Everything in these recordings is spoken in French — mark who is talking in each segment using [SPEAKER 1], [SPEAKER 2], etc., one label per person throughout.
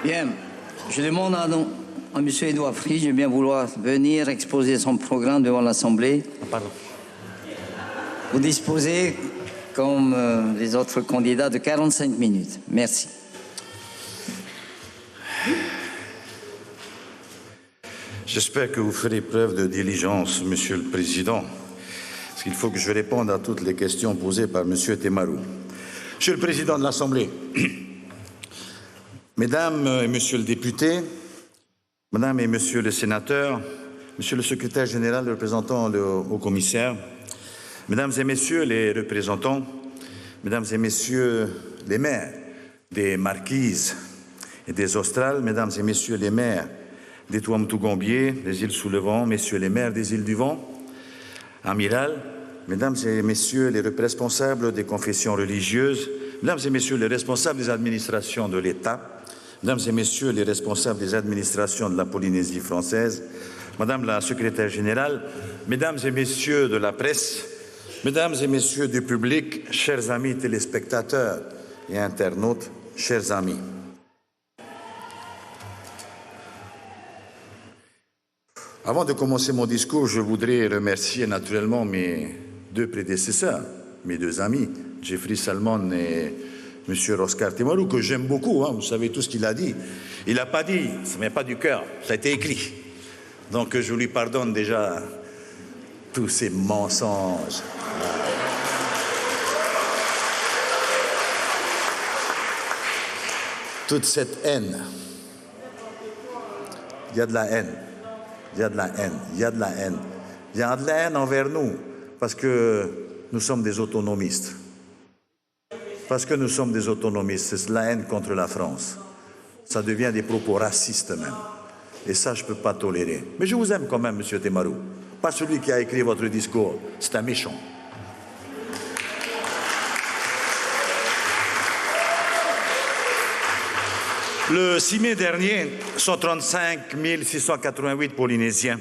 [SPEAKER 1] Bien, je demande à M. Édouard Frisch de bien vouloir venir exposer son programme devant l'Assemblée.
[SPEAKER 2] Pardon.
[SPEAKER 1] Vous disposez, comme les autres candidats, de 45 minutes. Merci.
[SPEAKER 2] J'espère que vous ferez preuve de diligence, Monsieur le Président, parce qu'il faut que je réponde à toutes les questions posées par Monsieur Temarou. Monsieur le Président de l'Assemblée, Mesdames et Messieurs les députés, Mesdames et Messieurs les sénateurs, Monsieur le secrétaire général représentant le haut-commissaire, Mesdames et Messieurs les représentants, Mesdames et Messieurs les maires des Marquises et des Australes, Mesdames et Messieurs les maires des Tuamotu-Gambier, des îles sous le vent, Messieurs les maires des îles du Vent, Amiral, Mesdames et Messieurs les responsables des confessions religieuses, Mesdames et Messieurs les responsables des administrations de l'État, Mesdames et Messieurs les responsables des administrations de la Polynésie française, Madame la secrétaire générale, Mesdames et Messieurs de la presse, Mesdames et Messieurs du public, chers amis téléspectateurs et internautes, chers amis. Avant de commencer mon discours, je voudrais remercier naturellement mes deux prédécesseurs, mes deux amis, Jeffrey Salmon et M. Oscar Temarou, que j'aime beaucoup, vous savez tout ce qu'il a dit. Il n'a pas dit, ça ne vient pas du cœur, ça a été écrit. Donc je lui pardonne déjà tous ces mensonges. Toute cette haine. Il y a de la haine. Il y a de la haine, il y a de la haine. Il y a de la haine envers nous, parce que nous sommes des autonomistes. Parce que nous sommes des autonomistes, c'est la haine contre la France. Ça devient des propos racistes même. Et ça, je ne peux pas tolérer. Mais je vous aime quand même, M. Temarou. Pas celui qui a écrit votre discours, c'est un méchant. Le 6 mai dernier, 135 688 Polynésiens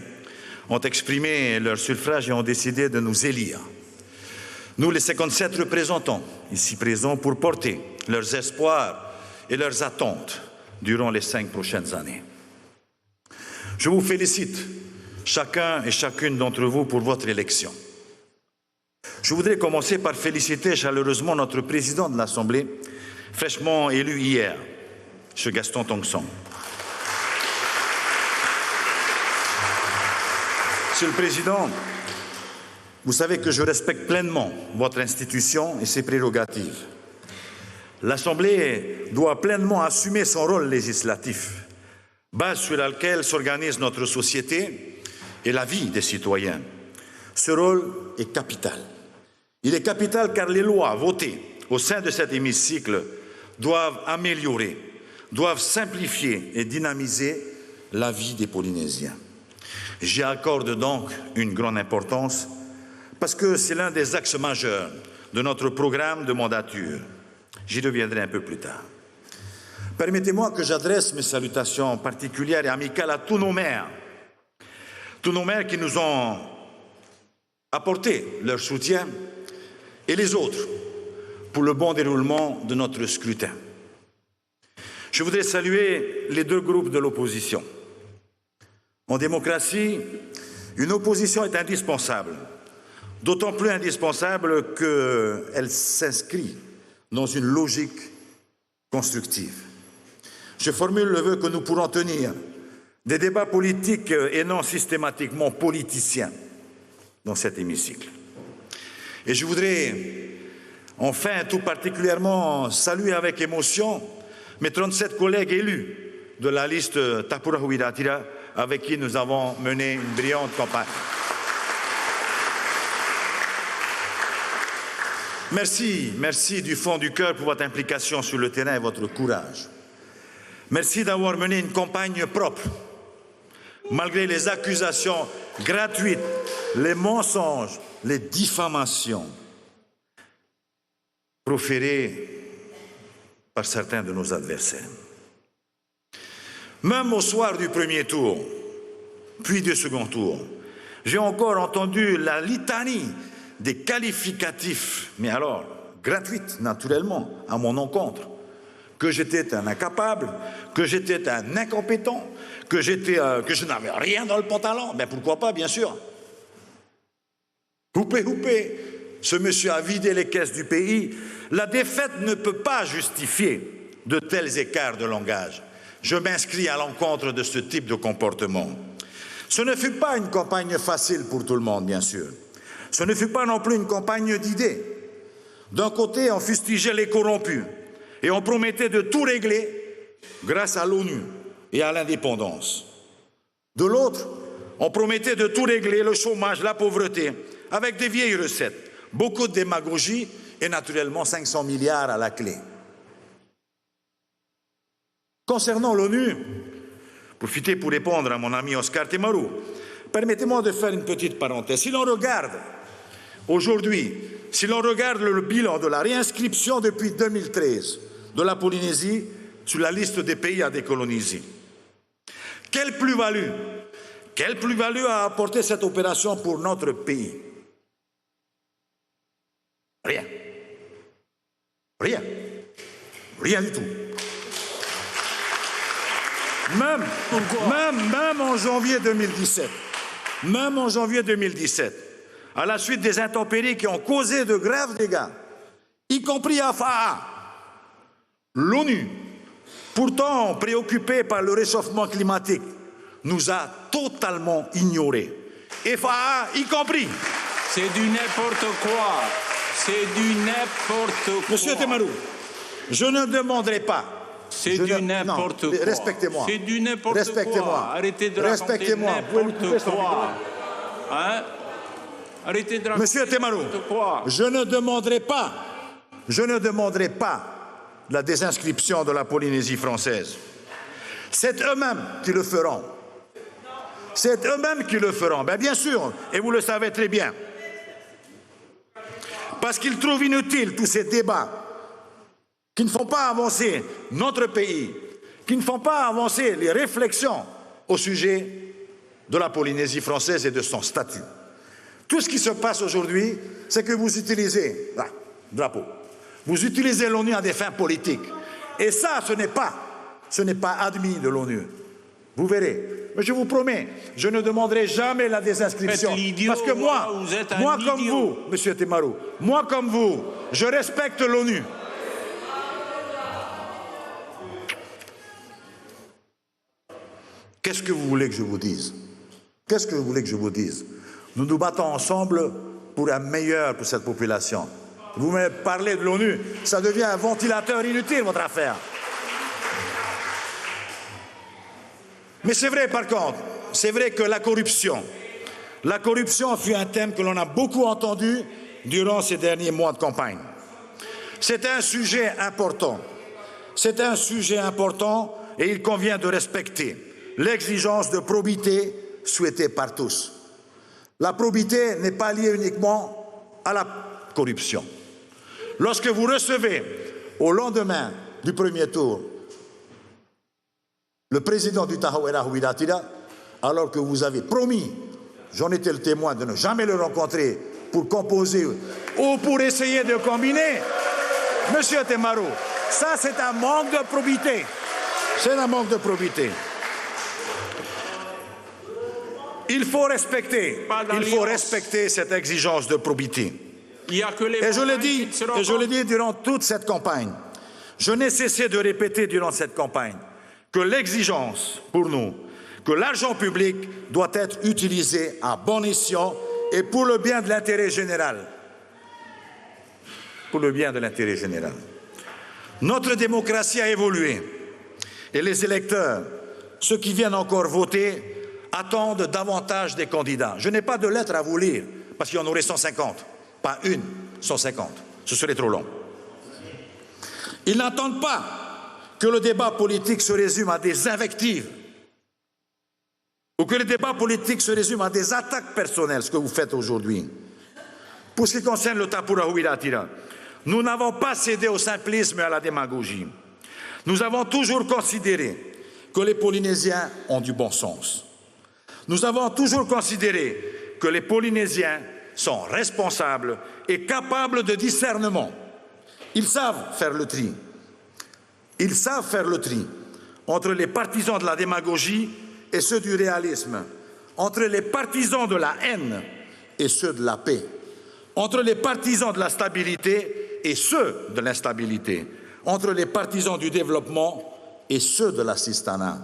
[SPEAKER 2] ont exprimé leur suffrage et ont décidé de nous élire. Nous, les 57 représentants ici présents, pour porter leurs espoirs et leurs attentes durant les 5 prochaines années. Je vous félicite, chacun et chacune d'entre vous, pour votre élection. Je voudrais commencer par féliciter chaleureusement notre président de l'Assemblée, fraîchement élu hier, M. Gaston Tongson. Monsieur le Président, vous savez que je respecte pleinement votre institution et ses prérogatives. L'Assemblée doit pleinement assumer son rôle législatif, base sur laquelle s'organise notre société et la vie des citoyens. Ce rôle est capital. Il est capital car les lois votées au sein de cet hémicycle doivent améliorer, doivent simplifier et dynamiser la vie des Polynésiens. J'y accorde donc une grande importance parce que c'est l'un des axes majeurs de notre programme de mandature. J'y reviendrai un peu plus tard. Permettez-moi que j'adresse mes salutations particulières et amicales à tous nos maires qui nous ont apporté leur soutien et les autres pour le bon déroulement de notre scrutin. Je voudrais saluer les deux groupes de l'opposition. En démocratie, une opposition est indispensable, d'autant plus indispensable qu'elle s'inscrit dans une logique constructive. Je formule le vœu que nous pourrons tenir des débats politiques et non systématiquement politiciens dans cet hémicycle. Et je voudrais enfin tout particulièrement saluer avec émotion mes 37 collègues élus de la liste Tapurahu Iratira avec qui nous avons mené une brillante campagne. Merci du fond du cœur pour votre implication sur le terrain et votre courage. Merci d'avoir mené une campagne propre, malgré les accusations gratuites, les mensonges, les diffamations proférées par certains de nos adversaires. Même au soir du premier tour, puis du second tour, j'ai encore entendu la litanie des qualificatifs, mais alors gratuites naturellement, à mon encontre, que j'étais un incapable, que j'étais un incompétent, que je n'avais rien dans le pantalon. Ben pourquoi pas, bien sûr. Houpé, ce monsieur a vidé les caisses du pays. La défaite ne peut pas justifier de tels écarts de langage. Je m'inscris à l'encontre de ce type de comportement. Ce ne fut pas une campagne facile pour tout le monde, bien sûr. Ce ne fut pas non plus une campagne d'idées. D'un côté, on fustigeait les corrompus et on promettait de tout régler grâce à l'ONU et à l'indépendance. De l'autre, on promettait de tout régler, le chômage, la pauvreté, avec des vieilles recettes, beaucoup de démagogie et naturellement 500 milliards à la clé. Concernant l'ONU, profitez pour répondre à mon ami Oscar Temaru, permettez-moi de faire une petite parenthèse. Si l'on regarde aujourd'hui, si l'on regarde le bilan de la réinscription depuis 2013 de la Polynésie sur la liste des pays à décoloniser, quelle plus-value a apporté cette opération pour notre pays? Rien. Rien. Rien du tout. Même en janvier 2017, à la suite des intempéries qui ont causé de graves dégâts, y compris à FAA, l'ONU, pourtant préoccupée par le réchauffement climatique, nous a totalement ignorés. Et FAA y compris.
[SPEAKER 3] C'est du n'importe quoi. C'est du n'importe quoi.
[SPEAKER 2] Monsieur Temaru, je ne demanderai pas.
[SPEAKER 3] C'est du n'importe quoi.
[SPEAKER 2] Respectez-moi.
[SPEAKER 3] C'est du n'importe quoi.
[SPEAKER 2] Respectez-moi.
[SPEAKER 3] Arrêtez de raconter n'importe quoi. Hein? Arrêtez de raconter
[SPEAKER 2] Monsieur Temaru, je ne demanderai pas la désinscription de la Polynésie française. C'est eux-mêmes qui le feront. C'est eux-mêmes qui le feront. Bien sûr, et vous le savez très bien. Parce qu'ils trouvent inutiles tous ces débats qui ne font pas avancer notre pays, qui ne font pas avancer les réflexions au sujet de la Polynésie française et de son statut. Tout ce qui se passe aujourd'hui, c'est que vous utilisez, drapeau, vous utilisez l'ONU à des fins politiques. Et ça, ce n'est pas admis de l'ONU. Vous verrez. Mais je vous promets, je ne demanderai jamais la désinscription. Parce que moi comme vous, Monsieur Temaru, moi comme vous, je respecte l'ONU. Qu'est-ce que vous voulez que je vous dise? Qu'est-ce que vous voulez que je vous dise? Nous nous battons ensemble pour un meilleur pour cette population. Vous me parlez de l'ONU, ça devient un ventilateur inutile, votre affaire. Mais c'est vrai, par contre, c'est vrai que la corruption fut un thème que l'on a beaucoup entendu durant ces derniers mois de campagne. C'est un sujet important. C'est un sujet important et il convient de respecter l'exigence de probité souhaitée par tous. La probité n'est pas liée uniquement à la corruption. Lorsque vous recevez, au lendemain du premier tour, le président du Tahoeraa Huiratira, alors que vous avez promis, j'en étais le témoin, de ne jamais le rencontrer pour composer ou pour essayer de combiner, Monsieur Temaru, ça c'est un manque de probité. C'est un manque de probité. Il faut respecter cette exigence de probité. Et je l'ai dit durant toute cette campagne. Je n'ai cessé de répéter durant cette campagne que l'exigence pour nous, que l'argent public doit être utilisé à bon escient et pour le bien de l'intérêt général. Pour le bien de l'intérêt général. Notre démocratie a évolué et les électeurs, ceux qui viennent encore voter, attendent davantage des candidats. Je n'ai pas de lettre à vous lire, parce qu'il y en aurait 150, pas une, 150. Ce serait trop long. Ils n'attendent pas que le débat politique se résume à des invectives ou que le débat politique se résume à des attaques personnelles, ce que vous faites aujourd'hui. Pour ce qui concerne le Tapura Huiratira, nous n'avons pas cédé au simplisme et à la démagogie. Nous avons toujours considéré que les Polynésiens ont du bon sens. Nous avons toujours considéré que les Polynésiens sont responsables et capables de discernement. Ils savent faire le tri. Ils savent faire le tri entre les partisans de la démagogie et ceux du réalisme, entre les partisans de la haine et ceux de la paix, entre les partisans de la stabilité et ceux de l'instabilité, entre les partisans du développement et ceux de l'assistanat.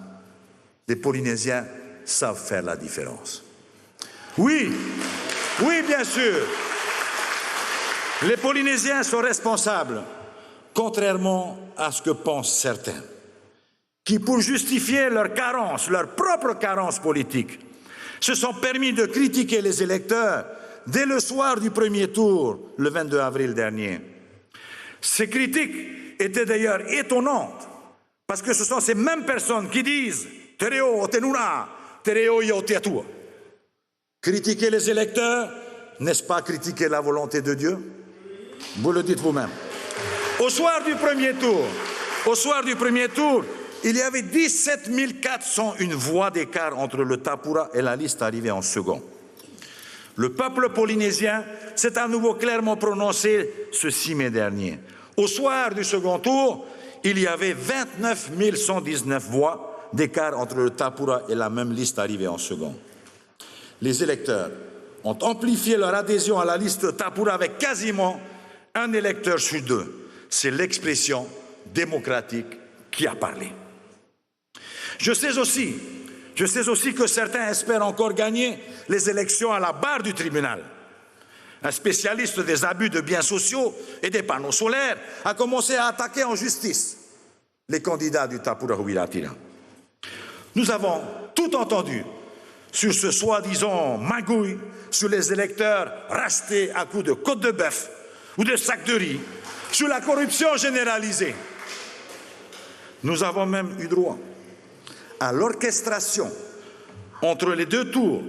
[SPEAKER 2] Les Polynésiens savent faire la différence. Oui, oui, bien sûr, les Polynésiens sont responsables, contrairement à ce que pensent certains, qui, pour justifier leur carence, leur propre carence politique, se sont permis de critiquer les électeurs dès le soir du premier tour, le 22 avril dernier. Ces critiques étaient d'ailleurs étonnantes, parce que ce sont ces mêmes personnes qui disent « Tereo tenuna, tereo yo teatua ». Critiquer les électeurs, n'est-ce pas critiquer la volonté de Dieu? Vous le dites vous-même. Au soir du premier tour, il y avait 17 401 voix d'écart entre le Tapura et la liste arrivée en second. Le peuple polynésien s'est à nouveau clairement prononcé ce 6 mai dernier. Au soir du second tour, il y avait 29 119 voix d'écart entre le Tapura et la même liste arrivée en second. Les électeurs ont amplifié leur adhésion à la liste Tapura avec quasiment un électeur sur deux. C'est l'expression démocratique qui a parlé. Je sais aussi que certains espèrent encore gagner les élections à la barre du tribunal. Un spécialiste des abus de biens sociaux et des panneaux solaires a commencé à attaquer en justice les candidats du Tapura Huiratira. Nous avons tout entendu sur ce soi-disant magouille, sur les électeurs rachetés à coups de côte de bœuf ou de sacs de riz, sur la corruption généralisée. Nous avons même eu droit à l'orchestration entre les deux tours,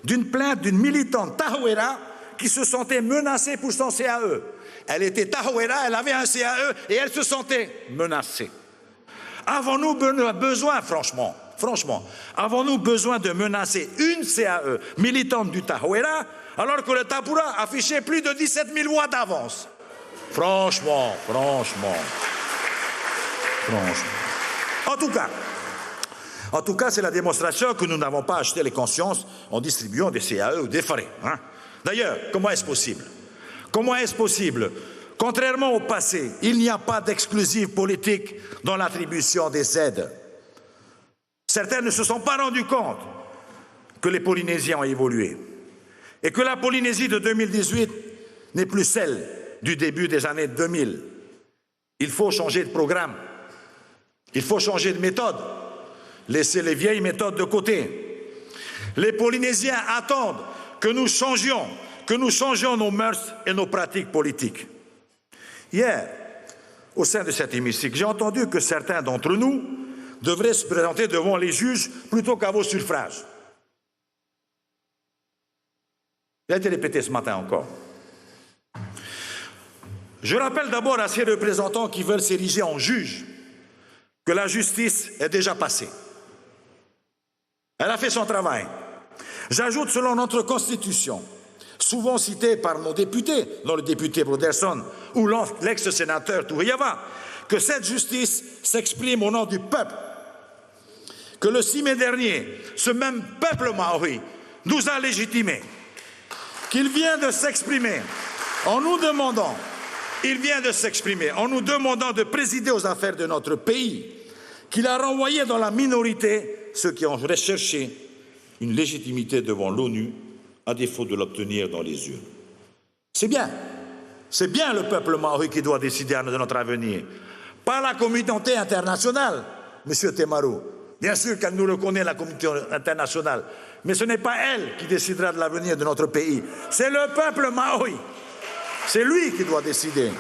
[SPEAKER 2] d'une plainte d'une militante Tahoera qui se sentait menacée pour son CAE. Elle était Tahoera, elle avait un CAE et elle se sentait menacée. Avons-nous besoin, franchement, avons-nous besoin de menacer une CAE militante du Tahoera alors que le Tapura affichait plus de 17 000 voix d'avance? Franchement. En tout cas, c'est la démonstration que nous n'avons pas acheté les consciences en distribuant des CAE ou des frais. D'ailleurs, comment est-ce possible? Contrairement au passé, il n'y a pas d'exclusive politique dans l'attribution des aides. Certains ne se sont pas rendus compte que les Polynésiens ont évolué et que la Polynésie de 2018 n'est plus celle du début des années 2000. Il faut changer de programme. Il faut changer de méthode, laisser les vieilles méthodes de côté. Les Polynésiens attendent que nous changions nos mœurs et nos pratiques politiques. Hier, au sein de cet hémicycle, j'ai entendu que certains d'entre nous devraient se présenter devant les juges plutôt qu'à vos suffrages. Il a été répété ce matin encore. Je rappelle d'abord à ces représentants qui veulent s'ériger en juges que la justice est déjà passée. Elle a fait son travail. J'ajoute, selon notre Constitution, souvent citée par nos députés, dont le député Broderson ou l'ex-sénateur Touriava, que cette justice s'exprime au nom du peuple. Que le 6 mai dernier, ce même peuple maori nous a légitimés. Qu'il vient de s'exprimer en nous demandant de présider aux affaires de notre pays, qu'il a renvoyé dans la minorité ceux qui ont recherché une légitimité devant l'ONU à défaut de l'obtenir dans les urnes. C'est bien le peuple maori qui doit décider de notre avenir, pas la communauté internationale, Monsieur Temaru. Bien sûr qu'elle nous reconnaît, la communauté internationale, mais ce n'est pas elle qui décidera de l'avenir de notre pays, c'est le peuple maori. C'est lui qui doit décider.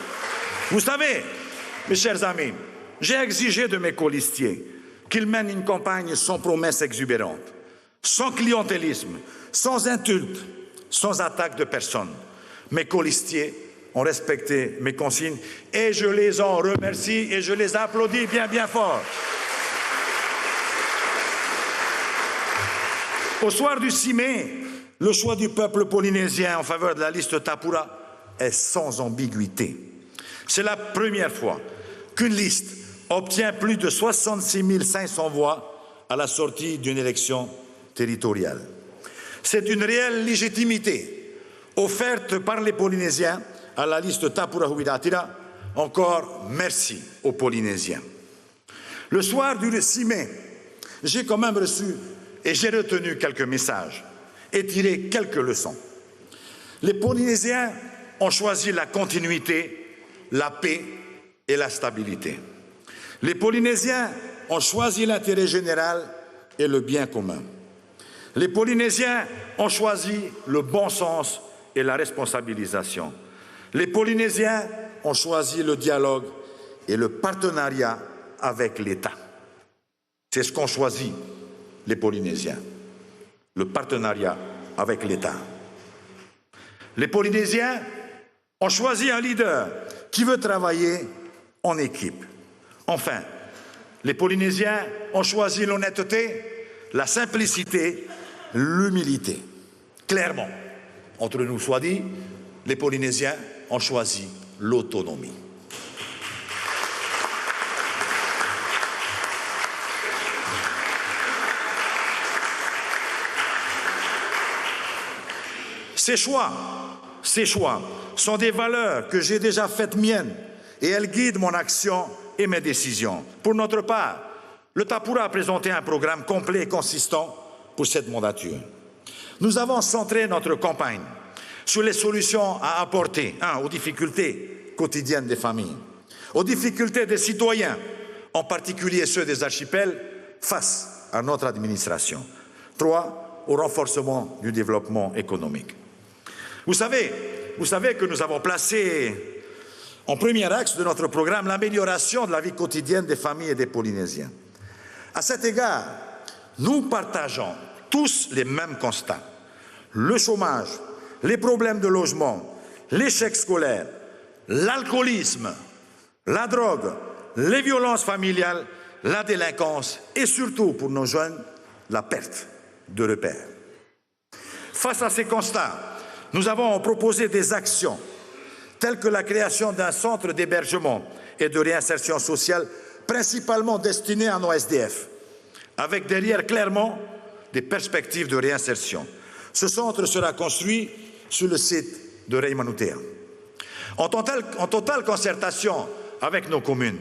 [SPEAKER 2] Vous savez, mes chers amis, j'ai exigé de mes colistiers qu'ils mènent une campagne sans promesses exubérantes, sans clientélisme, sans insultes, sans attaque de personnes. Mes colistiers ont respecté mes consignes et je les en remercie et je les applaudis bien fort. Au soir du 6 mai, le choix du peuple polynésien en faveur de la liste Tapura est sans ambiguïté. C'est la première fois qu'une liste obtient plus de 66 500 voix à la sortie d'une élection territoriale. C'est une réelle légitimité offerte par les Polynésiens à la liste Tapura Huiraatira. Encore merci aux Polynésiens. Le soir du 6 mai, j'ai quand même reçu et j'ai retenu quelques messages et tiré quelques leçons. Les Polynésiens ont choisi la continuité, la paix et la stabilité. Les Polynésiens ont choisi l'intérêt général et le bien commun. Les Polynésiens ont choisi le bon sens et la responsabilisation. Les Polynésiens ont choisi le dialogue et le partenariat avec l'État. C'est ce qu'ont choisi les Polynésiens, le partenariat avec l'État. Les Polynésiens ont choisi un leader qui veut travailler en équipe. Enfin, les Polynésiens ont choisi l'honnêteté, la simplicité, l'humilité. Clairement, entre nous soit dit, les Polynésiens ont choisi l'autonomie. Ces choix sont des valeurs que j'ai déjà faites miennes et elles guident mon action et mes décisions. Pour notre part, le Tapura a présenté un programme complet et consistant pour cette mandature. Nous avons centré notre campagne sur les solutions à apporter, aux difficultés quotidiennes des familles, aux difficultés des citoyens, en particulier ceux des archipels, face à notre administration. 3, au renforcement du développement économique. Vous savez que nous avons placé en premier axe de notre programme l'amélioration de la vie quotidienne des familles et des Polynésiens. À cet égard, nous partageons tous les mêmes constats. Le chômage, les problèmes de logement, l'échec scolaire, l'alcoolisme, la drogue, les violences familiales, la délinquance et surtout pour nos jeunes, la perte de repères. Face à ces constats, nous avons proposé des actions telles que la création d'un centre d'hébergement et de réinsertion sociale principalement destiné à nos SDF, avec derrière clairement des perspectives de réinsertion. Ce centre sera construit sur le site de Reimanutea. En totale concertation avec nos communes,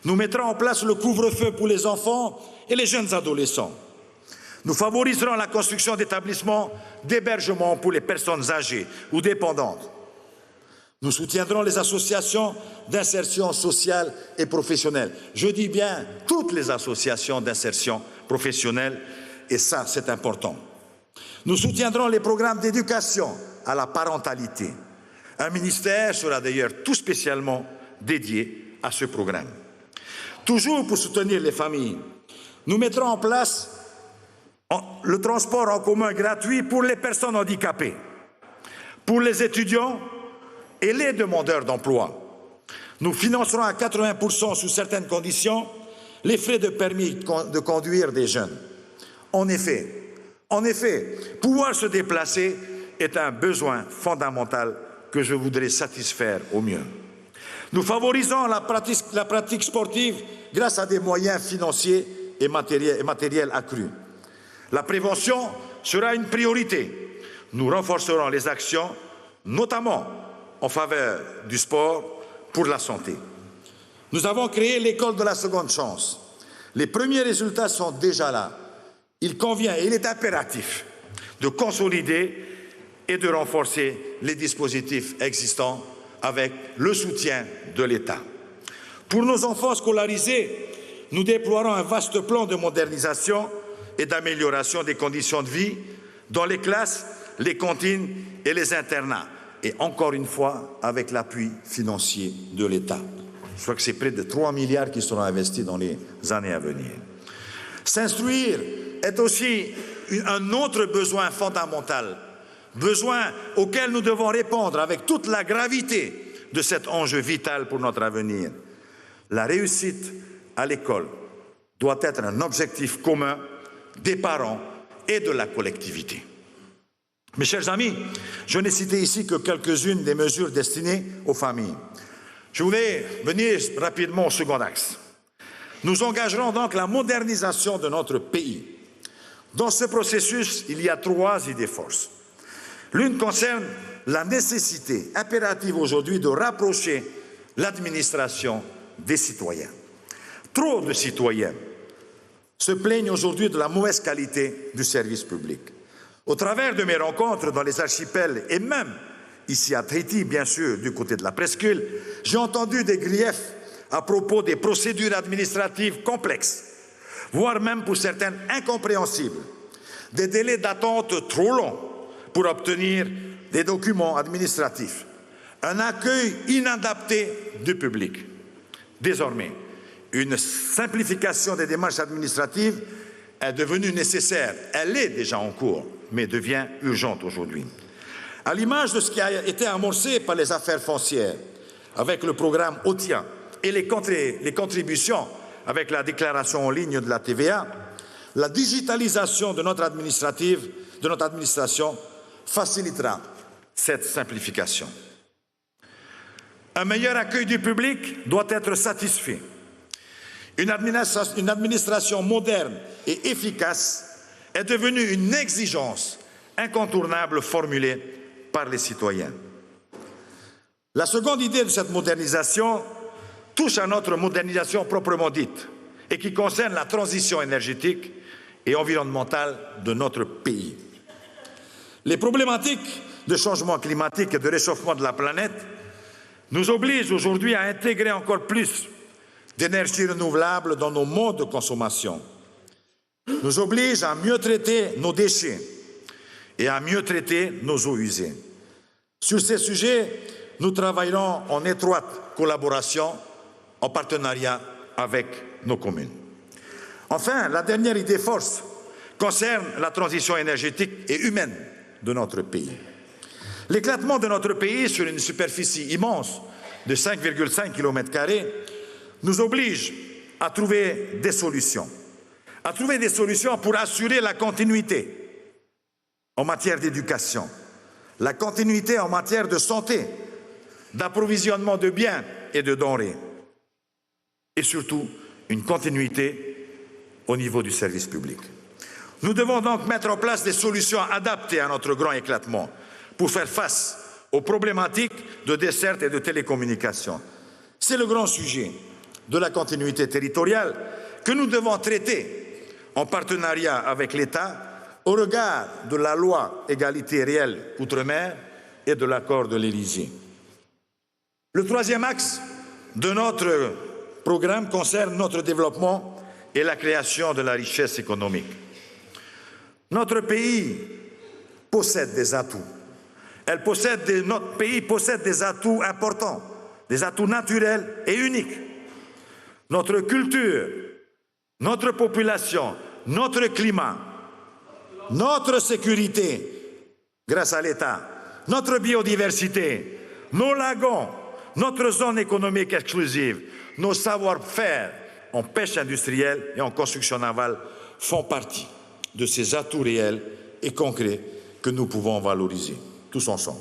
[SPEAKER 2] nous mettrons en place le couvre-feu pour les enfants et les jeunes adolescents. Nous favoriserons la construction d'établissements d'hébergement pour les personnes âgées ou dépendantes. Nous soutiendrons les associations d'insertion sociale et professionnelle. Je dis bien toutes les associations d'insertion professionnelle, et ça, c'est important. Nous soutiendrons les programmes d'éducation à la parentalité. Un ministère sera d'ailleurs tout spécialement dédié à ce programme. Toujours pour soutenir les familles, nous mettrons en place le transport en commun gratuit pour les personnes handicapées, pour les étudiants et les demandeurs d'emploi. Nous financerons à 80% sous certaines conditions les frais de permis de conduire des jeunes. En effet, pouvoir se déplacer est un besoin fondamental que je voudrais satisfaire au mieux. Nous favorisons la pratique sportive grâce à des moyens financiers et matériels accrus. La prévention sera une priorité. Nous renforcerons les actions, notamment en faveur du sport pour la santé. Nous avons créé l'école de la seconde chance. Les premiers résultats sont déjà là. Il convient et il est impératif de consolider et de renforcer les dispositifs existants avec le soutien de l'État. Pour nos enfants scolarisés, nous déploierons un vaste plan de modernisation et d'amélioration des conditions de vie dans les classes, les cantines et les internats. Et encore une fois, avec l'appui financier de l'État. Je crois que c'est près de 3 milliards qui seront investis dans les années à venir. S'instruire est aussi un autre besoin fondamental, besoin auquel nous devons répondre avec toute la gravité de cet enjeu vital pour notre avenir. La réussite à l'école doit être un objectif commun des parents et de la collectivité. Mes chers amis, je n'ai cité ici que quelques-unes des mesures destinées aux familles. Je voulais venir rapidement au second axe. Nous engagerons donc la modernisation de notre pays. Dans ce processus, il y a 3 idées forces. L'une concerne la nécessité impérative aujourd'hui de rapprocher l'administration des citoyens. Trop de citoyens se plaignent aujourd'hui de la mauvaise qualité du service public. Au travers de mes rencontres dans les archipels et même ici à Tahiti, bien sûr, du côté de la presqu'île, j'ai entendu des griefs à propos des procédures administratives complexes, voire même pour certaines incompréhensibles, des délais d'attente trop longs pour obtenir des documents administratifs, un accueil inadapté du public. Désormais, une simplification des démarches administratives est devenue nécessaire. Elle est déjà en cours, mais devient urgente aujourd'hui. À l'image de ce qui a été amorcé par les affaires foncières, avec le programme OTIA et les contributions avec la déclaration en ligne de la TVA, la digitalisation de notre administration facilitera cette simplification. Un meilleur accueil du public doit être satisfait. Une administration moderne et efficace est devenue une exigence incontournable formulée par les citoyens. La seconde idée de cette modernisation touche à notre modernisation proprement dite et qui concerne la transition énergétique et environnementale de notre pays. Les problématiques de changement climatique et de réchauffement de la planète nous obligent aujourd'hui à intégrer encore plus d'énergie renouvelable dans nos modes de consommation, nous obligent à mieux traiter nos déchets et à mieux traiter nos eaux usées. Sur ces sujets, nous travaillerons en étroite collaboration, en partenariat avec nos communes. Enfin, la dernière idée force concerne la transition énergétique et humaine de notre pays. L'éclatement de notre pays sur une superficie immense de 5,5 km² nous oblige à trouver des solutions. Pour assurer la continuité en matière d'éducation, la continuité en matière de santé, d'approvisionnement de biens et de denrées, et surtout une continuité au niveau du service public. Nous devons donc mettre en place des solutions adaptées à notre grand éclatement pour faire face aux problématiques de desserte et de télécommunications. C'est le grand sujet de la continuité territoriale que nous devons traiter en partenariat avec l'État au regard de la loi Égalité réelle Outre-mer et de l'accord de l'Élysée. Le troisième axe de notre programme concerne notre développement et la création de la richesse économique. Notre pays possède des atouts. Notre pays possède des atouts importants, des atouts naturels et uniques. Notre culture, notre population, notre climat, notre sécurité grâce à l'État, notre biodiversité, nos lagons, notre zone économique exclusive, nos savoir-faire en pêche industrielle et en construction navale font partie de ces atouts réels et concrets que nous pouvons valoriser tous ensemble.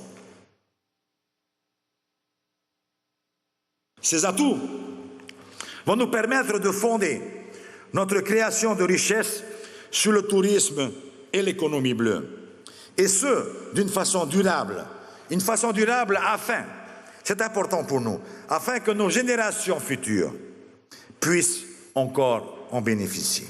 [SPEAKER 2] Ces atouts vont nous permettre de fonder notre création de richesses sur le tourisme et l'économie bleue. Et ce, d'une façon durable. Une façon durable afin, c'est important pour nous, afin que nos générations futures puissent encore en bénéficier.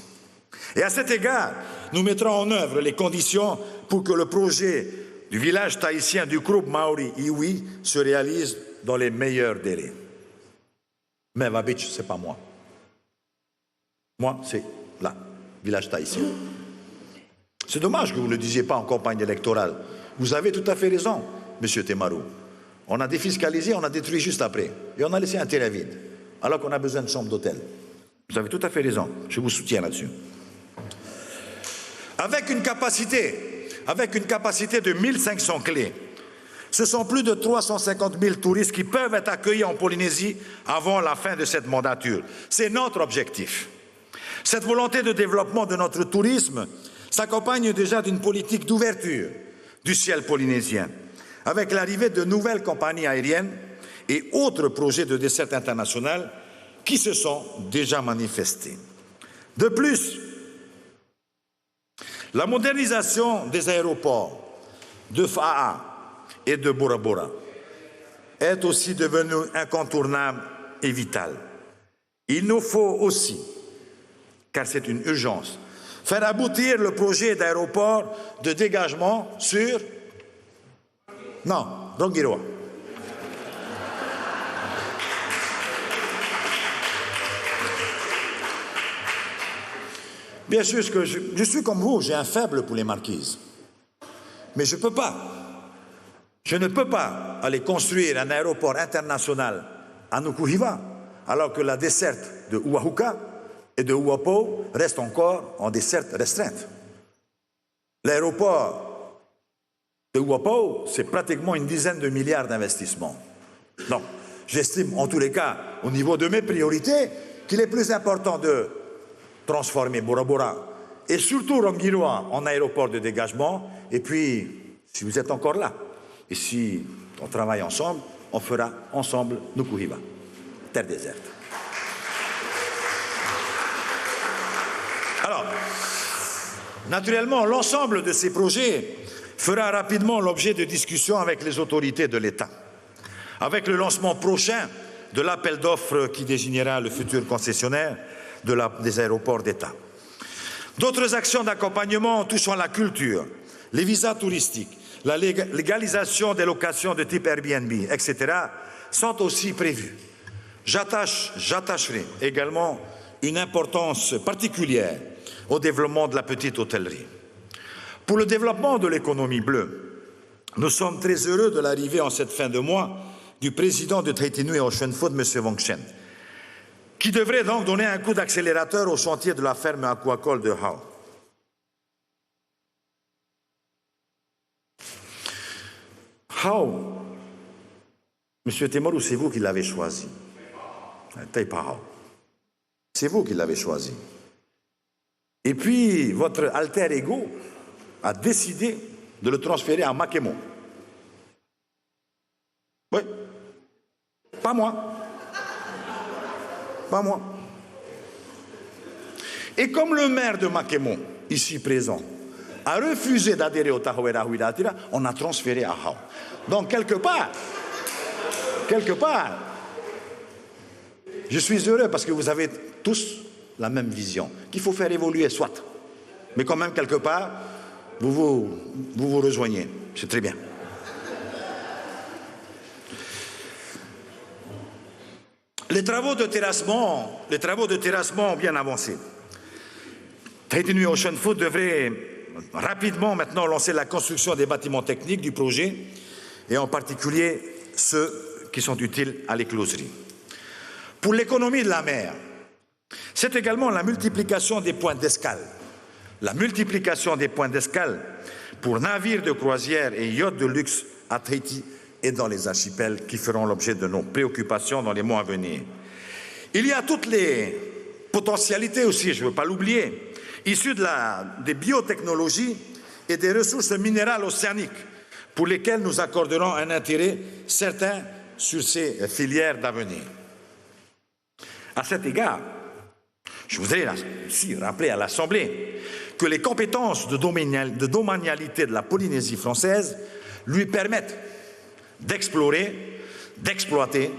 [SPEAKER 2] Et à cet égard, nous mettrons en œuvre les conditions pour que le projet du village tahitien du groupe Maori Iwi se réalise dans les meilleurs délais. Mais Beach, ce n'est pas moi. Moi, c'est là, village tahitien. C'est dommage que vous ne le disiez pas en campagne électorale. Vous avez tout à fait raison, Monsieur Temaru. On a défiscalisé, on a détruit juste après. Et on a laissé un terrain vide, alors qu'on a besoin de chambres d'hôtel. Vous avez tout à fait raison. Je vous soutiens là-dessus. Avec une capacité de 1500 clés, ce sont plus de 350 000 touristes qui peuvent être accueillis en Polynésie avant la fin de cette mandature. C'est notre objectif. Cette volonté de développement de notre tourisme s'accompagne déjà d'une politique d'ouverture du ciel polynésien, avec l'arrivée de nouvelles compagnies aériennes et autres projets de desserte internationale qui se sont déjà manifestés. De plus, la modernisation des aéroports de Faa et de Bora Bora est aussi devenue incontournable et vitale. Il nous faut aussi, car c'est une urgence, faire aboutir le projet d'aéroport de dégagement sur... Non, Rongiroa. Bien sûr que je suis comme vous, j'ai un faible pour les marquises. Mais je ne peux pas aller construire un aéroport international à Nukuhiva, alors que la desserte de Uahuka et de Uapo reste encore en desserte restreinte. L'aéroport de Uapo, c'est pratiquement une dizaine de milliards d'investissements. Donc, j'estime en tous les cas, au niveau de mes priorités, qu'il est plus important de transformer Bora Bora et surtout Rongiroa en aéroport de dégagement. Et puis, si vous êtes encore là, et si on travaille ensemble, on fera ensemble Nukuhiva, terre déserte. Alors, naturellement, l'ensemble de ces projets fera rapidement l'objet de discussions avec les autorités de l'État, avec le lancement prochain de l'appel d'offres qui désignera le futur concessionnaire des aéroports d'État. D'autres actions d'accompagnement touchant la culture, les visas touristiques, la légalisation des locations de type Airbnb, etc., sont aussi prévues. J'attacherai également une importance particulière au développement de la petite hôtellerie. Pour le développement de l'économie bleue, nous sommes très heureux de l'arrivée en cette fin de mois du président de Tahiti Nui Ocean Food, M. Wong Chen, qui devrait donc donner un coup d'accélérateur au chantier de la ferme aquacole de Hao. Hao, M. Temoru, c'est vous qui l'avez choisi. C'est vous qui l'avez choisi. Et puis, votre alter ego a décidé de le transférer à Makemo. Oui. Pas moi. Pas moi. Et comme le maire de Makemo, ici présent, a refusé d'adhérer au Tahoe Huiratira, on a transféré à Hao. Donc, quelque part, je suis heureux parce que vous avez tous la même vision, qu'il faut faire évoluer, soit. Mais quand même, quelque part, vous rejoignez. C'est très bien. Les travaux de terrassement ont bien avancé. Tahiti Nui Ocean Food devrait rapidement maintenant lancer la construction des bâtiments techniques du projet, et en particulier ceux qui sont utiles à l'écloserie. Pour l'économie de la mer, c'est également la multiplication des points d'escale. La multiplication des points d'escale pour navires de croisière et yachts de luxe à Tahiti et dans les archipels qui feront l'objet de nos préoccupations dans les mois à venir. Il y a toutes les potentialités aussi, je ne veux pas l'oublier, issues des biotechnologies et des ressources minérales océaniques pour lesquelles nous accorderons un intérêt certain sur ces filières d'avenir. À cet égard, je voudrais aussi rappeler à l'Assemblée que les compétences de domanialité de la Polynésie française lui permettent d'explorer, d'exploiter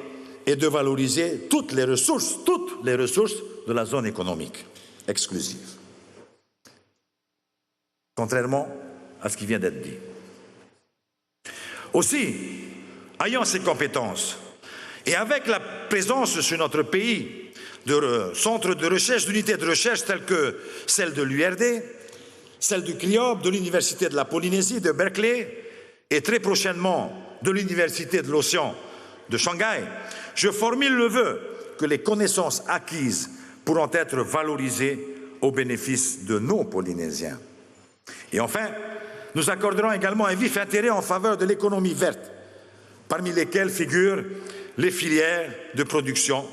[SPEAKER 2] et de valoriser toutes les ressources de la zone économique exclusive. Contrairement à ce qui vient d'être dit. Aussi, ayant ces compétences, et avec la présence sur notre pays de centres de recherche, d'unités de recherche telles que celle de l'URD, celle du CRIOP, de l'Université de la Polynésie, de Berkeley, et très prochainement de l'Université de l'Océan de Shanghai, je formule le vœu que les connaissances acquises pourront être valorisées au bénéfice de nos Polynésiens. Et enfin, nous accorderons également un vif intérêt en faveur de l'économie verte, parmi lesquelles figurent les filières de production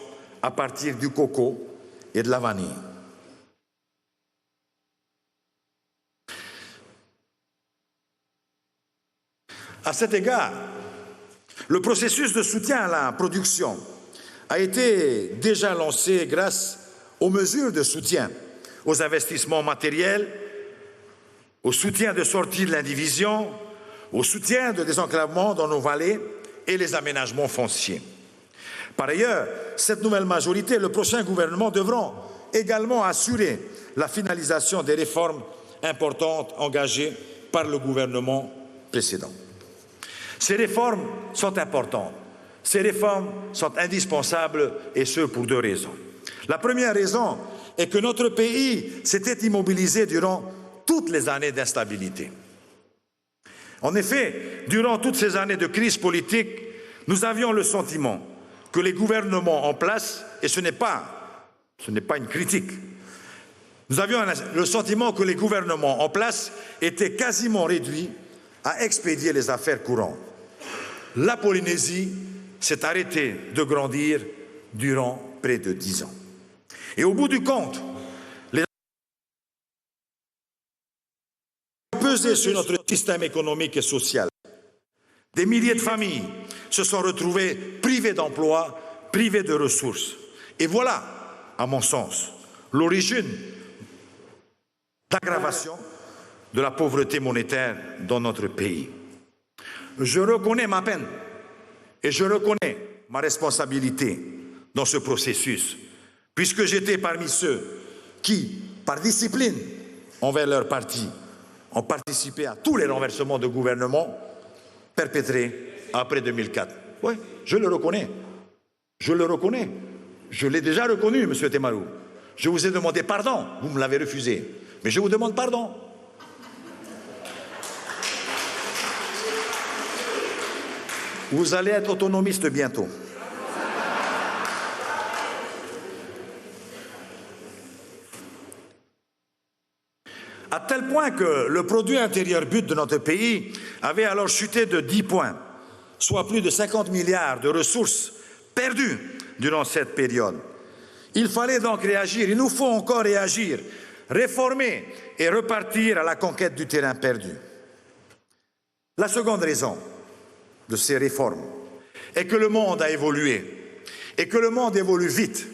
[SPEAKER 2] à partir du coco et de la vanille. À cet égard, Le processus de soutien à la production a été déjà lancé grâce aux mesures de soutien, aux investissements matériels, au soutien de sortie de l'indivision, au soutien de désenclavement dans nos vallées et les aménagements fonciers. Par ailleurs, cette nouvelle majorité et le prochain gouvernement devront également assurer la finalisation des réformes importantes engagées par le gouvernement précédent. Ces réformes sont importantes, ces réformes sont indispensables et ce pour deux raisons. La première raison est que notre pays s'était immobilisé durant toutes les années d'instabilité. En effet, durant toutes ces années de crise politique, nous avions le sentiment que les gouvernements en place, et ce n'est pas une critique, nous avions le sentiment que les gouvernements en place étaient quasiment réduits à expédier les affaires courantes. La Polynésie s'est arrêtée de grandir durant près de 10 ans. Et au bout du compte, les pesé sur notre système économique et social. Des milliers de familles se sont retrouvées privées d'emploi, privées de ressources. Et voilà, à mon sens, l'origine d'aggravation de la pauvreté monétaire dans notre pays. Je reconnais ma peine et je reconnais ma responsabilité dans ce processus, puisque j'étais parmi ceux qui, par discipline envers leur parti, ont participé à tous les renversements de gouvernement perpétrés après 2004. Oui, je le reconnais. Je le reconnais. Je l'ai déjà reconnu, M. Temarou. Je vous ai demandé pardon, vous me l'avez refusé. Mais je vous demande pardon. Vous allez être autonomiste bientôt. À tel point que le produit intérieur brut de notre pays avait alors chuté de 10 points, soit plus de 50 milliards de ressources perdues durant cette période. Il fallait donc réagir, il nous faut encore réagir, réformer et repartir à la conquête du terrain perdu. La seconde raison de ces réformes est que le monde a évolué et que le monde évolue vite.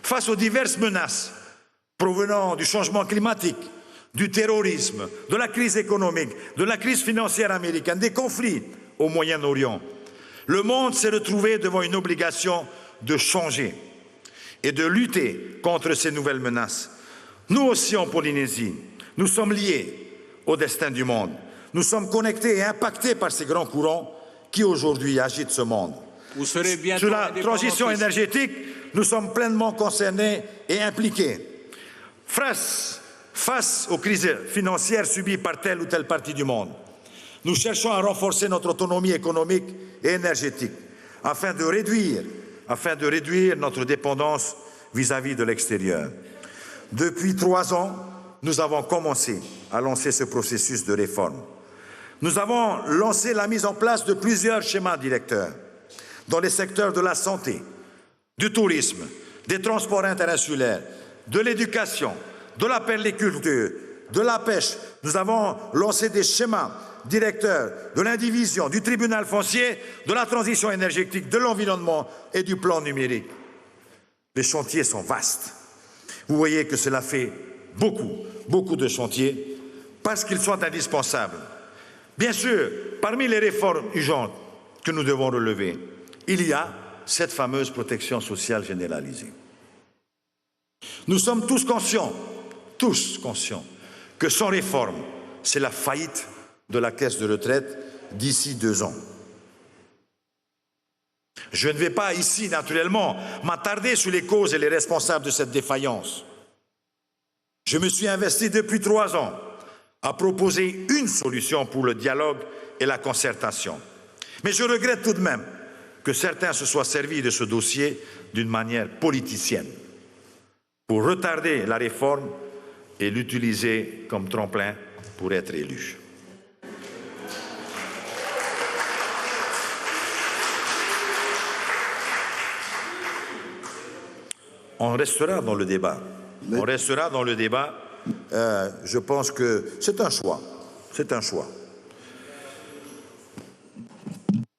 [SPEAKER 2] Face aux diverses menaces provenant du changement climatique, du terrorisme, de la crise économique, de la crise financière américaine, des conflits au Moyen-Orient, le monde s'est retrouvé devant une obligation de changer et de lutter contre ces nouvelles menaces. Nous aussi en Polynésie, nous sommes liés au destin du monde. Nous sommes connectés et impactés par ces grands courants qui aujourd'hui agitent ce monde. Sur la transition énergétique, nous sommes pleinement concernés et impliqués. Face aux crises financières subies par telle ou telle partie du monde, nous cherchons à renforcer notre autonomie économique et énergétique afin de réduire notre dépendance vis-à-vis de l'extérieur. Depuis 3 ans, nous avons commencé à lancer ce processus de réforme. Nous avons lancé la mise en place de plusieurs schémas directeurs dans les secteurs de la santé, du tourisme, des transports interinsulaires, de l'éducation, de la permaculture, de la pêche. Nous avons lancé des schémas directeurs de l'indivision, du tribunal foncier, de la transition énergétique, de l'environnement et du plan numérique. Les chantiers sont vastes. Vous voyez que cela fait beaucoup de chantiers parce qu'ils sont indispensables. Bien sûr, parmi les réformes urgentes que nous devons relever, il y a cette fameuse protection sociale généralisée. Nous sommes tous conscients que sans réforme, c'est la faillite de la caisse de retraite d'ici 2 ans. Je ne vais pas ici, naturellement, m'attarder sur les causes et les responsables de cette défaillance. Je me suis investi depuis 3 ans à proposer une solution pour le dialogue et la concertation. Mais je regrette tout de même que certains se soient servis de ce dossier d'une manière politicienne pour retarder la réforme et l'utiliser comme tremplin pour être élus. On restera dans le débat. On restera dans le débat. Je pense que c'est un choix. C'est un choix.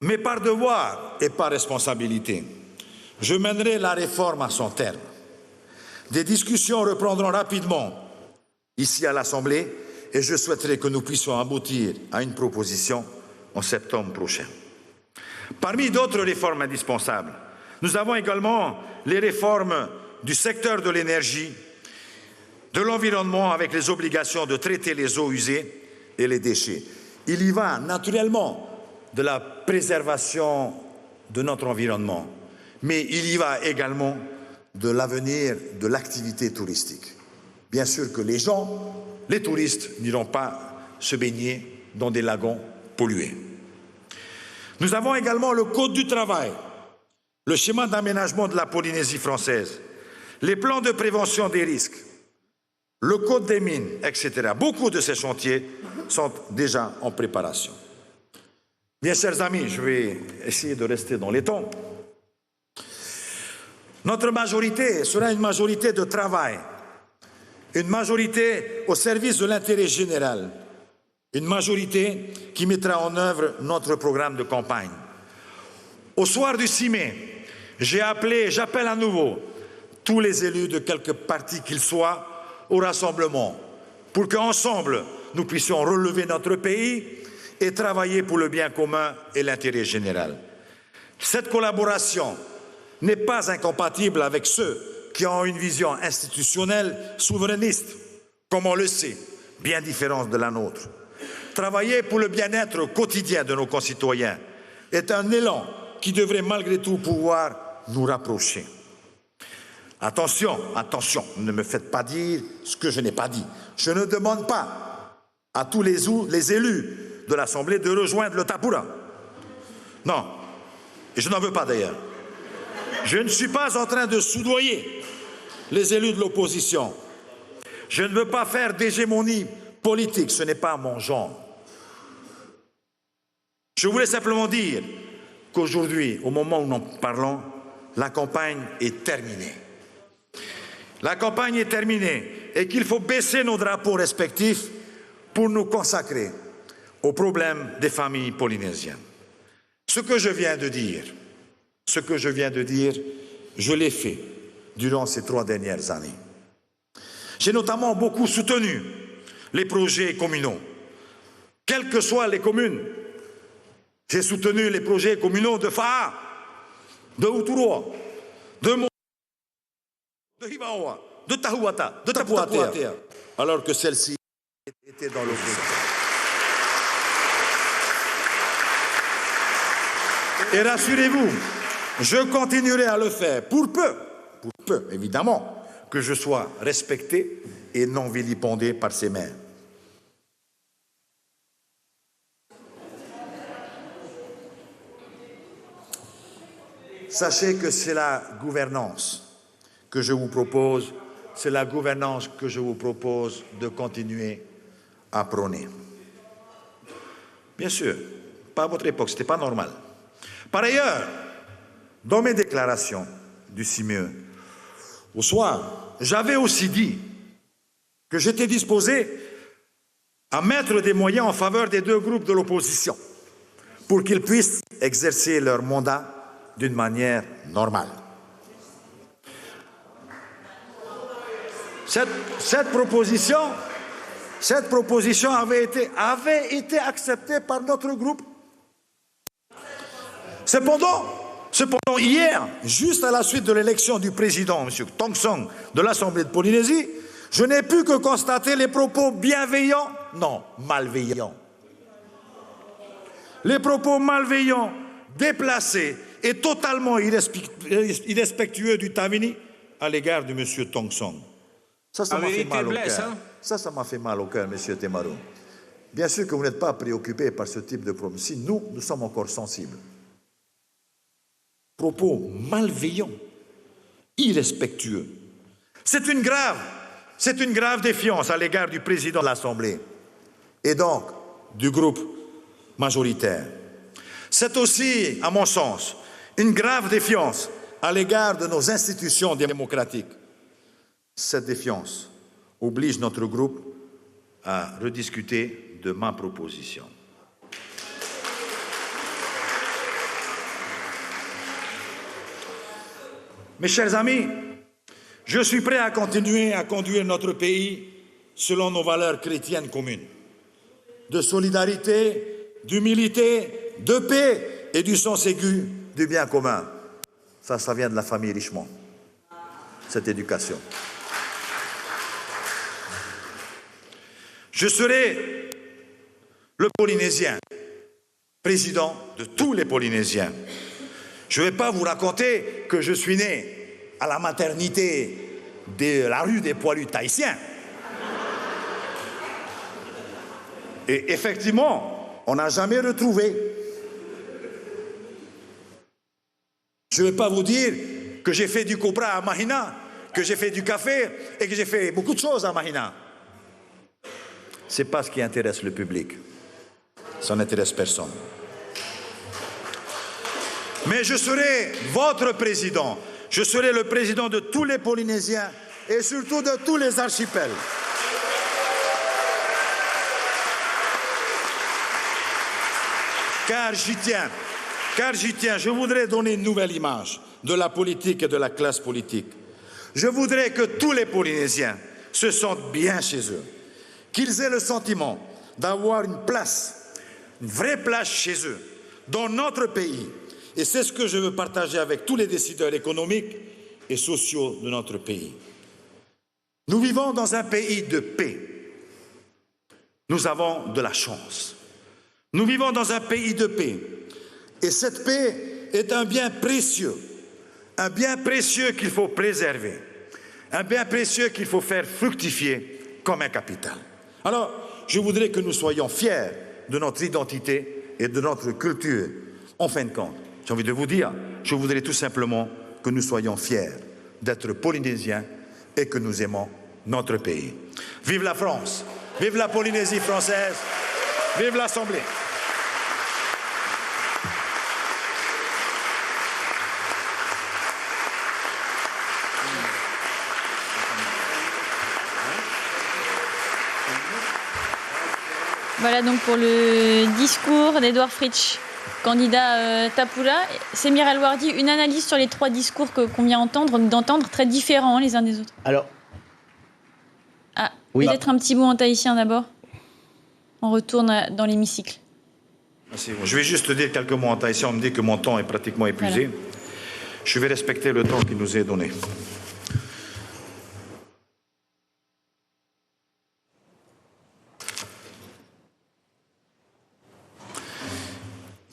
[SPEAKER 2] Mais par devoir et par responsabilité, je mènerai la réforme à son terme. Des discussions reprendront rapidement ici à l'Assemblée et je souhaiterais que nous puissions aboutir à une proposition en septembre prochain. Parmi d'autres réformes indispensables, nous avons également les réformes du secteur de l'énergie, de l'environnement avec les obligations de traiter les eaux usées et les déchets. Il y va naturellement de la préservation de notre environnement, mais il y va également de l'avenir de l'activité touristique. Bien sûr que les gens, les touristes, n'iront pas se baigner dans des lagons pollués. Nous avons également le Code du travail, le schéma d'aménagement de la Polynésie française, les plans de prévention des risques, le Code des mines, etc. Beaucoup de ces chantiers sont déjà en préparation. Bien, chers amis, je vais essayer de rester dans les temps. Notre majorité sera une majorité de travail, une majorité au service de l'intérêt général, une majorité qui mettra en œuvre notre programme de campagne. Au soir du 6 mai, j'appelle à nouveau tous les élus de quelque parti qu'ils soient au rassemblement pour qu'ensemble nous puissions relever notre pays et travailler pour le bien commun et l'intérêt général. Cette collaboration n'est pas incompatible avec ceux qui ont une vision institutionnelle souverainiste, comme on le sait, bien différente de la nôtre. Travailler pour le bien-être quotidien de nos concitoyens est un élan qui devrait malgré tout pouvoir nous rapprocher. Attention, attention, ne me faites pas dire ce que je n'ai pas dit. Je ne demande pas à tous les élus de l'Assemblée de rejoindre le Tapura. Non, et je n'en veux pas d'ailleurs. Je ne suis pas en train de soudoyer les élus de l'opposition. Je ne veux pas faire d'hégémonie politique, ce n'est pas mon genre. Je voulais simplement dire qu'aujourd'hui, au moment où nous parlons, la campagne est terminée. La campagne est terminée et qu'il faut baisser nos drapeaux respectifs pour nous consacrer aux problèmes des familles polynésiennes. Ce que je viens de dire, je l'ai fait durant ces 3 dernières années. J'ai notamment beaucoup soutenu les projets communaux. Quelles que soient les communes, j'ai soutenu les projets communaux de Fa'a, de Uturoa, de Mo, de Hivaoa, de Tahuata, de Tapuatea, alors que celle-ci était dans l'opposition. Et rassurez-vous, je continuerai à le faire pour peu, évidemment, que je sois respecté et non vilipendé par ces maires. Sachez que c'est la gouvernance que je vous propose, c'est la gouvernance que je vous propose de continuer à prôner. Bien sûr, pas à votre époque, ce n'était pas normal. Par ailleurs, dans mes déclarations du 6 mai, au soir, j'avais aussi dit que j'étais disposé à mettre des moyens en faveur des 2 groupes de l'opposition pour qu'ils puissent exercer leur mandat d'une manière normale. Cette proposition avait été acceptée par notre groupe. Cependant, hier, juste à la suite de l'élection du président, M. Tong Song, de l'Assemblée de Polynésie, je n'ai pu que constater les propos bienveillants, non, malveillants. Les propos malveillants, déplacés et totalement irrespectueux du Tamini à l'égard de M. Tong Song. Ça m'a fait mal au cœur. Ça m'a fait mal au cœur, M. Temaru. Bien sûr que vous n'êtes pas préoccupé par ce type de problème. Si nous sommes encore sensibles. Propos malveillants, irrespectueux. C'est une grave défiance à l'égard du président de l'Assemblée et donc du groupe majoritaire. C'est aussi, à mon sens, une grave défiance à l'égard de nos institutions démocratiques. Cette défiance oblige notre groupe à rediscuter de ma proposition. Mes chers amis, je suis prêt à continuer à conduire notre pays selon nos valeurs chrétiennes communes, de solidarité, d'humilité, de paix et du sens aigu du bien commun. Ça vient de la famille Richemont, cette éducation. Je serai le Polynésien, président de tous les Polynésiens. Je ne vais pas vous raconter que je suis né à la maternité de la rue des Poilus tahitiens. Et effectivement, on n'a jamais retrouvé. Je ne vais pas vous dire que j'ai fait du copra à Mahina, que j'ai fait du café et que j'ai fait beaucoup de choses à Mahina. Ce n'est pas ce qui intéresse le public. Ça n'intéresse personne. Mais je serai votre président. Je serai le président de tous les Polynésiens et surtout de tous les archipels. Car j'y tiens, je voudrais donner une nouvelle image de la politique et de la classe politique. Je voudrais que tous les Polynésiens se sentent bien chez eux, qu'ils aient le sentiment d'avoir une place, une vraie place chez eux, dans notre pays. Et c'est ce que je veux partager avec tous les décideurs économiques et sociaux de notre pays. Nous vivons dans un pays de paix. Nous avons de la chance. Nous vivons dans un pays de paix. Et cette paix est un bien précieux qu'il faut préserver, un bien précieux qu'il faut faire fructifier comme un capital. Alors, je voudrais que nous soyons fiers de notre identité et de notre culture. En fin de compte, j'ai envie de vous dire, je voudrais tout simplement que nous soyons fiers d'être Polynésiens et que nous aimons notre pays. Vive la France, vive la Polynésie française, vive l'Assemblée.
[SPEAKER 4] Voilà donc pour le discours d'Edouard Fritsch, candidat Tapula. Semir El-Ouardi, une analyse sur les trois discours qu'on vient d'entendre, très différents les uns des autres.
[SPEAKER 5] Alors,
[SPEAKER 4] oui. Peut-être un petit mot en tahitien d'abord. On retourne dans l'hémicycle.
[SPEAKER 2] Merci. Je vais juste dire quelques mots en tahitien. On me dit que mon temps est pratiquement épuisé. Voilà. Je vais respecter le temps qui nous est donné.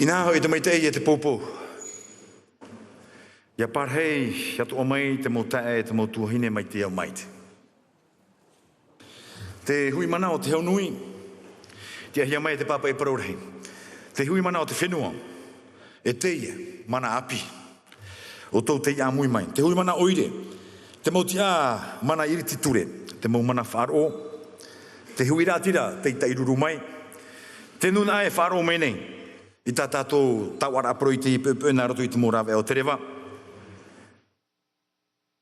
[SPEAKER 2] Ina ho te mai te e te popo. Ia parhei, ia to mai te mo tae te mo tuhine mai te au mai. Te hui mana o te hau nui, te ahia mai te papa e parorei. Te hui mana o te whenua, e te ia, mana api. O tau te ia mui mai. Te hui mana oire, te mo tia mana iriti ture, te mo mana wharo. Te hui ratira, te tairuru mai. Te nuna e wharo mai nei. I tā tātou tawara aproi te ipepe nā roto I te morawe o te rewa.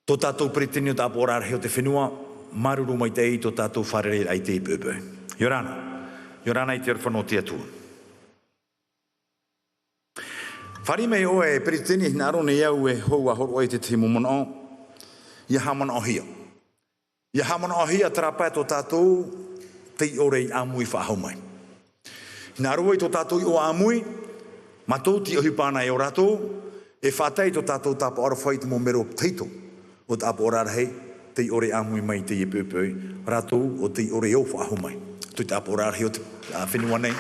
[SPEAKER 2] Tō tātou preteni o tā porare o te whenua, maruru mai te I tō tātou wharere ai te ipepe. Yorana I te arwhano te atua. Whari mei oe e preteni nā rone iau e hou a horo ai te te momona o, ia hamana o hia. Ia hamana o hia tarapai tō tātou te I orei amui whahau mai. Nā rua I tō tātou I o amui, matou ti ohi pāna e o ratou, e whātai tō tātou tāpa ora whai te mō mero teito, o tāpa ora rei, te I ore amui mai te I pēpēi, ratou o te I ore o whahu mai. Tui tāpa ora rei o te whenua nei.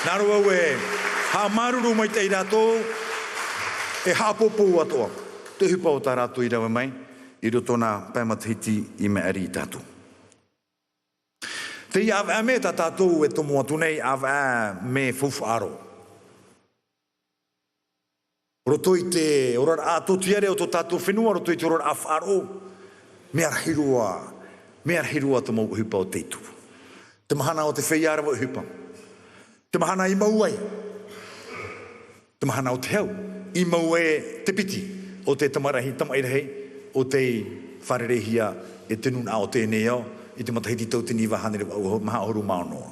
[SPEAKER 2] Nā rua ue, hā maruru mai te I ratou, e hā pōpou atoa. Te hupa o tā ratou I rawe mai, I roto nā paimatahiti I me ari I tātou. Te I awa me tā tātou e tomo atu nei awa me fuwharo. Roto I te orara a totiare o tō tātou whenua, roto I te orara a wharo. Mea hirua te mau hupa o teitu. Te mahana o te wheiara o hupa. Te mahana I mauai. Te mahana o te hau. I mauai te piti o te tamarahi tamairahei o te wharerehia e tenuna o tēnei au. I te matahiti tau te niwa hanere au maha oru maonoa.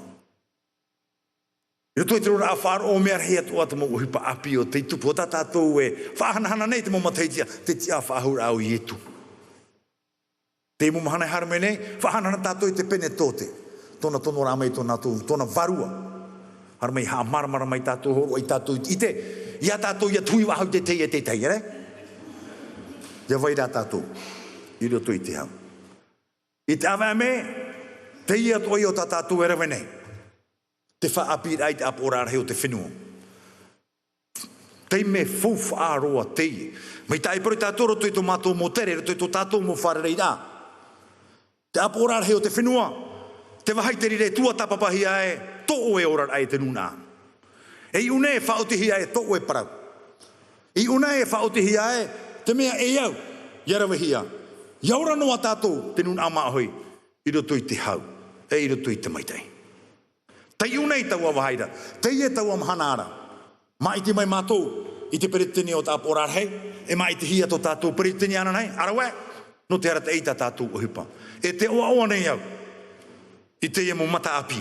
[SPEAKER 2] Io toi te rora a whāro o mea hea tua te mo uhipa api o te tupu o ta tātou e whāhanahana nei te mo mateitia te tia whāhura au i etu. Te mo mahana harme nei, whahanahana tātou i te pene tōte. Tōna tono rā mai tōna varua. Hara mai haa maramara mai tātou horo i tātou i te. Ia tātou ia tui wahau te tei e te tei, ere? Ia vai rā tātou. I roto i te hau. I te awa me, te ia toi o tā tātou e rewe nei. Te whaapi rai te apora rei o te whenua. Tei me fōwha aroa tei. Mai tai pori tātou roto i tō mātou mō tere, roto i tō tātou mō wharerei rā. Te apora rei o te whenua. Te wahaiteri rei tua tapapahia e to'o e ora ai te nuna. E i une e whaotihia e to'o e parau. I une e whaotihia e te mea e iau. Iarawahia. Iaura noa tātou te nuna amahoi. I roto i te hau. E i roto i te maitai. Tei unei taua wahaira, tei e taua mahanara. Maiti mai mātou, i te peretini o tā pōrā hei, e maiti hia tō tātou peretini ana nei, arawe, no te ara te eita tātou uhipa. E te oa oa nei au, i te ia mo mata api,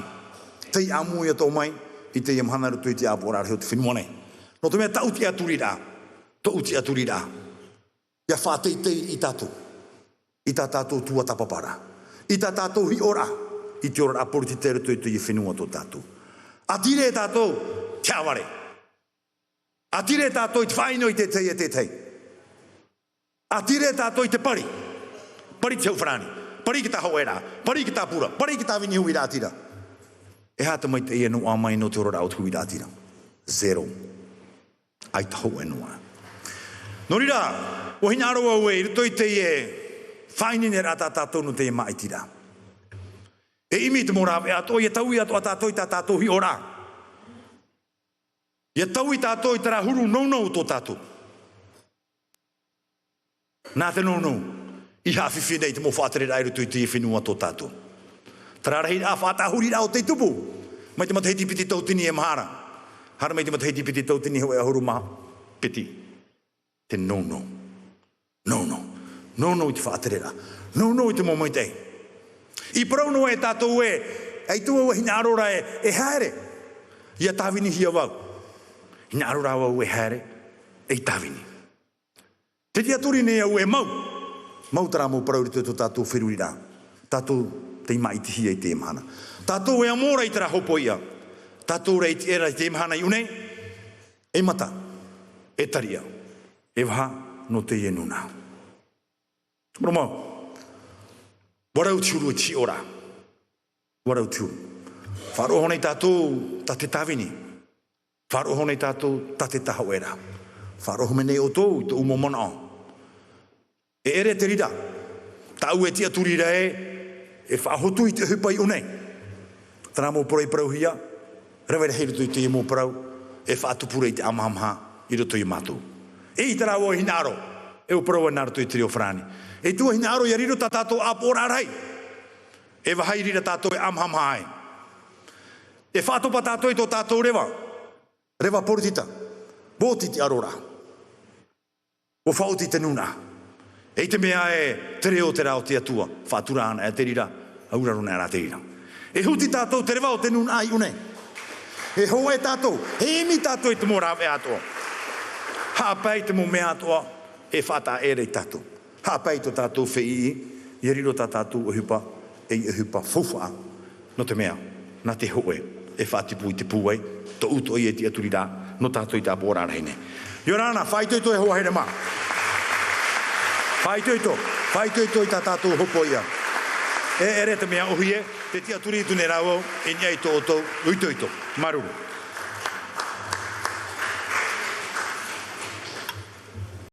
[SPEAKER 2] tei amuia tō mai, i te ia mahana rutu i te āpōrā hei o te whenua nei. No te mea tau te aturi rā, tō uti aturi rā. Ia whātei tei i tātou, i tā tātou tua tapapara, i tā tātou hi ora, i te ora apori te tere tui i whenua tō tātou. Atire tātou, te aware. Atire tātou i te whaino i te tei e te tei. Atire tātou i te pari. Pari te hauwharani. Pari ki tā hauera. Pari ki tā pura. Pari ki tā vini hui rātira. E hata mai te ia no amai no te ora au hui rātira. Zero. Ai ta hau e noa. Nō rira, o hina aroa ue, i rito i te e whaini ne rātā tātou no te e maitira. E imi te morawe ato, ia tau i ato a tātou i tā tātou hi ora. Ia tau i tātou i tara huru nou tō tātou. Nā te nou, i hawhiwhi nei te mo whātere rai rutu i te whenua tō tātou. Tara rahi a whātahuri rao te tupu. Mai te mataheiti piti tautini e mahara. Hara mai te mataheiti piti tautini hoi a huru maha. Piti. Te nou. Nou i te whātere ra. Nou i te mo moitei. I parauno e tātou e, ei tua ua hina arora e haere. Ia tāwini hia wau. Hina arora wau e haere, ei tāwini. Te tia turi nei au e mau. Mau tara mau parauri tō tātou whiruri rā. Tātou te maiti hia i te imahana. Tātou e amora i tara hopo ia. Tātou rei te era i te imahana i unei. E mata, e taria. E waha no te e nuna. Moromau. Warau tiuru ti ora. Warau tiuru. Wharoho nei tātou ta te tāwini. Wharoho nei tātou ta te tahawera. Wharoho me nei o tōu te umomona o. E ere te rira. Tau e tia turira e whahotu i te hupai unei. Tana mō porei parau hia. Rewere hei rutu i te mō parau. E whaatupura i te amahamha i rutu i mātou. E i tara o hinaro. E o parau e narutu i te reo whrani. E tua hina aro i riro ta tātou āpōra rai. E wahai rira tātou e amhamhai. E whātopa tātou i tō tātou rewa. Rewa porutita. Bōti te arora. O whauti te nuna. E te mea e te reo te rao te atua. Whātura ana e te rira. Aura rona ara te rira. E huti tātou te rewa o te nuna ai une. E hoa e tātou. He imi tātou i te morawe atoa. Hāpai te mo mea atoa. E whāta ere i tātou. Hāpai tō tātou whei i riro tā tātou uhupa, e i uhupa whawha, no te mea, nā te hoe, e whātipu i te pūai, tō uto i e ti aturi rā, no tātou i tā pōrā reine. Yorana, whaitoito e hoa here mā. Whaitoito i tā tātou hopo ia. E ere te mea ohi e, te ti aturi i tune rāo, e niai tō o tō, uitoito, maruru.